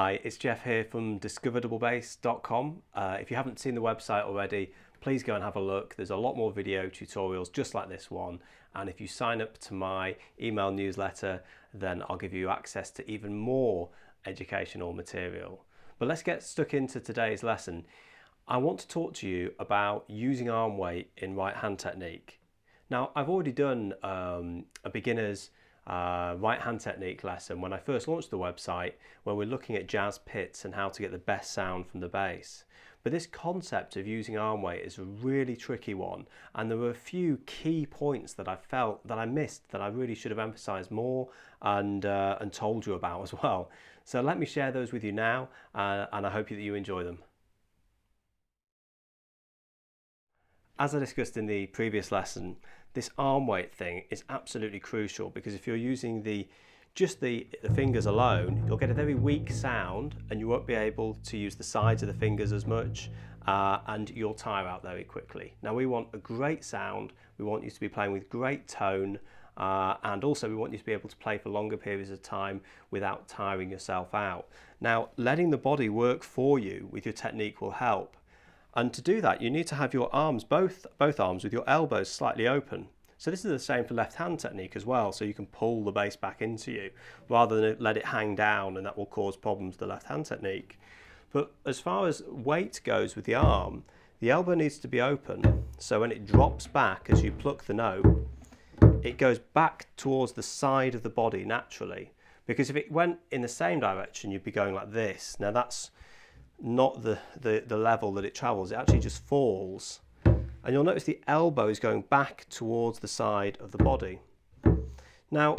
Hi, it's Geoff here from discoverdoublebase.com. If you haven't seen the website already, please go and have a look. There's a lot more video tutorials just like this one. And if you sign up to my email newsletter, then I'll give you access to even more educational material. But let's get stuck into today's lesson. I want to talk to you about using arm weight in right hand technique. Now, I've already done a beginner's right hand technique lesson when I first launched the website, where we're looking at jazz pits and how to get the best sound from the bass. But this concept of using arm weight is a really tricky one, and there were a few key points that I felt that I missed that I really should have emphasized more and told you about as well. So let me share those with you now, and I hope that you enjoy them. As I discussed in the previous lesson, this arm weight thing is absolutely crucial, because if you're using just the fingers alone, you'll get a very weak sound and you won't be able to use the sides of the fingers as much, and you'll tire out very quickly. Now, we want a great sound, we want you to be playing with great tone, and also we want you to be able to play for longer periods of time without tiring yourself out. Now, letting the body work for you with your technique will help. And to do that, you need to have your arms, both arms, with your elbows slightly open. So this is the same for left hand technique as well. So you can pull the bass back into you rather than let it hang down, and that will cause problems with the left hand technique. But as far as weight goes with the arm, the elbow needs to be open. So when it drops back as you pluck the note, it goes back towards the side of the body naturally. Because if it went in the same direction, you'd be going like this. Now that's not the level that it travels, it actually just falls. And you'll notice the elbow is going back towards the side of the body. Now,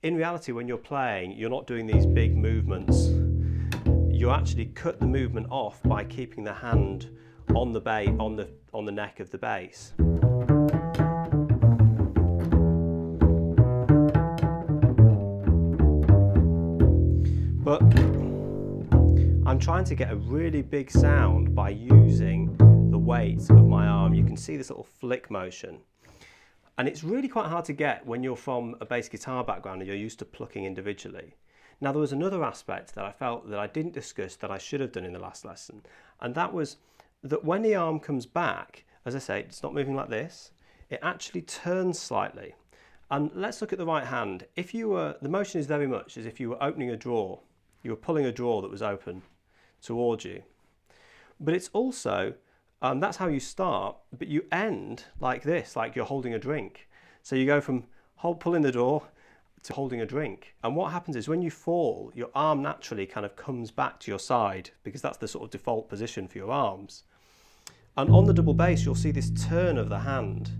in reality, when you're playing, you're not doing these big movements. You actually cut the movement off by keeping the hand on the neck of the bass. But I'm trying to get a really big sound by using the weight of my arm. You can see this little flick motion. And it's really quite hard to get when you're from a bass guitar background and you're used to plucking individually. Now, there was another aspect that I felt that I didn't discuss that I should have done in the last lesson. And that was that when the arm comes back, as I say, it's not moving like this, it actually turns slightly. And let's look at the right hand. The motion is very much as if you were opening a drawer. You were pulling a drawer that was open towards you. But it's also, that's how you start, but you end like this, like you're holding a drink. So you go from pulling the door to holding a drink. And what happens is when you fall, your arm naturally kind of comes back to your side, because that's the sort of default position for your arms. And on the double bass, you'll see this turn of the hand.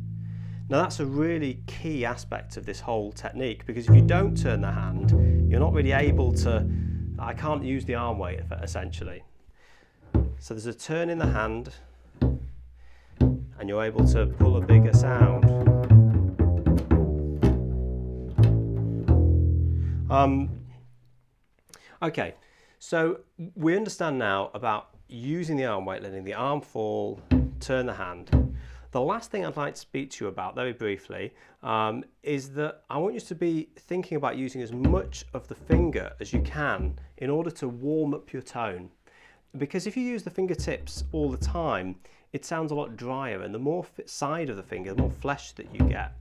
Now that's a really key aspect of this whole technique, because if you don't turn the hand, you're not really able to, I can't use the arm weight essentially. So there's a turn in the hand and you're able to pull a bigger sound. Okay, so we understand now about using the arm weight, letting the arm fall, turn the hand. The last thing I'd like to speak to you about very briefly is that I want you to be thinking about using as much of the finger as you can in order to warm up your tone. Because if you use the fingertips all the time, it sounds a lot drier, and the more side of the finger, the more flesh that you get,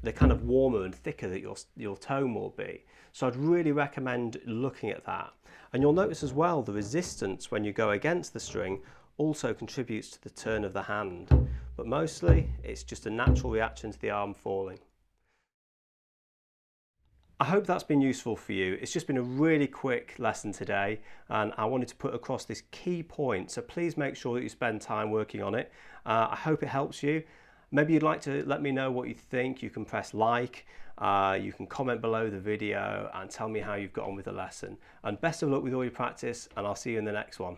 the kind of warmer and thicker that your tone will be. So I'd really recommend looking at that. And you'll notice as well the resistance when you go against the string also contributes to the turn of the hand, but mostly it's just a natural reaction to the arm falling. I hope that's been useful for you. It's just been a really quick lesson today, and I wanted to put across this key point, so please make sure that you spend time working on it. I hope it helps you. Maybe you'd like to let me know what you think. You can press like, you can comment below the video and tell me how you've got on with the lesson. And best of luck with all your practice, and I'll see you in the next one.